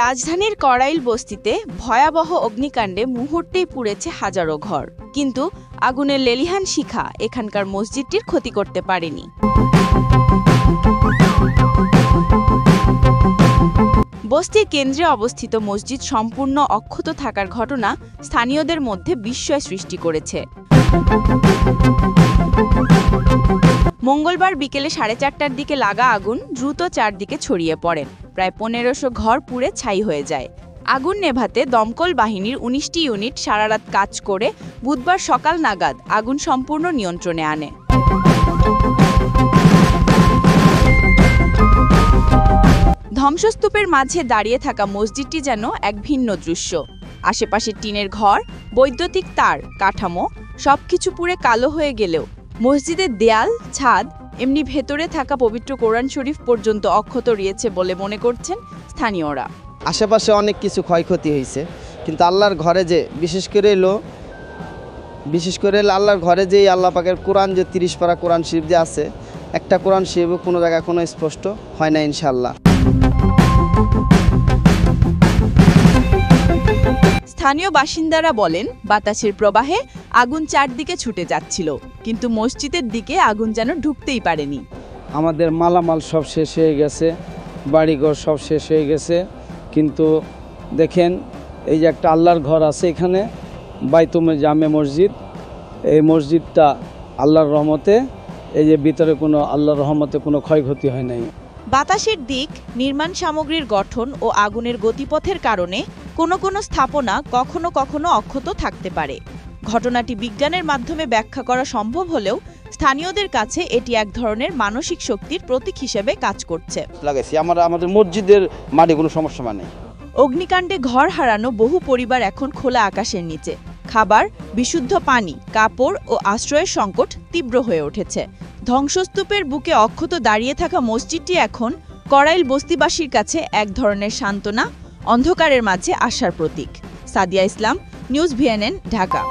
রাজধানীর কড়াইল বস্তিতে ভয়াবহ অগ্নিকাণ্ডে মুহূর্তেই পুড়েছে হাজারো ঘর, কিন্তু আগুনের লেলিহান শিখা এখানকার মসজিদটির ক্ষতি করতে পারেনি। বস্তির কেন্দ্রে অবস্থিত মসজিদ সম্পূর্ণ অক্ষত থাকার ঘটনা স্থানীয়দের মধ্যে বিস্ময় সৃষ্টি করেছে। মঙ্গলবার বিকেলে 4:30টার দিকে লাগা আগুন দ্রুত চারদিকে ছড়িয়ে পড়ে। প্রায় 1500 ঘর পুড়ে ছাই হয়ে যায়। আগুন নেভাতে দমকল বাহিনীর 19টি ইউনিট সারারাত কাজ করে বুধবার সকাল নাগাদ আগুন সম্পূর্ণ নিয়ন্ত্রণে আনে। ধ্বংসস্তূপের মাঝে দাঁড়িয়ে থাকা মসজিদটি যেন এক ভিন্ন দৃশ্য। আশেপাশে টিনের ঘর, বৈদ্যুতিক তার, কাঠামো সবকিছু পুড়ে কালো হয়ে গেলেও মসজিদের দেয়াল, ছাদ, এমনি ভেতরে থাকা পবিত্র কোরআন শরীফ পর্যন্ত অক্ষত রয়েছে বলে মনে করছেন স্থানীয়রা। আশেপাশে অনেক কিছু ক্ষয়ক্ষতি হয়েছে, কিন্তু আল্লাহর ঘরে যে বিশেষ করে আল্লাহর ঘরে যে আল্লাহ পাকের কোরআন যে 30 পারা কোরআন শরীফ যে আছে, একটা কোরআন শরীফও কোনো জায়গায় কোনো স্পষ্ট হয় না ইনশাআল্লাহ। স্থানীয় বাসিন্দারা বলেন, বাতাসের প্রবাহে আগুন চারদিকে ছুটে যাচ্ছিল, কিন্তু মসজিদের দিকে আগুন যেন ঢুকতেই পারেনি। আমাদের মালামাল সব শেষ হয়ে গেছে, বাড়িঘর সব শেষ হয়ে গেছে, কিন্তু দেখেন এই যে একটা আল্লাহর ঘর আছে এখানে, বাইতুল জামে মসজিদ, এই মসজিদটা আল্লাহর রহমতে, এই যে ভিতরে কোনো আল্লাহর রহমতে কোনো ক্ষয়ক্ষতি হয় নাই। বাতাসের দিক, নির্মাণ সামগ্রীর গঠন ও আগুনের গতিপথের কারণে কোনো কোনো স্থাপনা কখনো কখনো অক্ষত থাকতে পারে। ঘটনাটি বিজ্ঞানের মাধ্যমে ব্যাখ্যা করা সম্ভব হলেও স্থানীয়দের কাছে এটি এক ধরনের মানসিক শক্তির প্রতীক হিসেবে কাজ করছে। আমাদের মসজিদের মাঠে কোনো সমস্যা নেই। অগ্নিকাণ্ডে ঘর হারানো বহু পরিবার এখন খোলা আকাশের নিচে। খাবার, বিশুদ্ধ পানি, কাপড় ও আশ্রয়ের সংকট তীব্র হয়ে উঠেছে। ধ্বংসস্তূপের বুকে অক্ষত দাঁড়িয়ে থাকা মসজিদটি এখন কড়াইল বস্তিবাসীর কাছে এক ধরনের সান্ত্বনা, অন্ধকারের মাঝে আশার প্রতীক। সাদিয়া ইসলাম, নিউজ ভিএনএন, ঢাকা।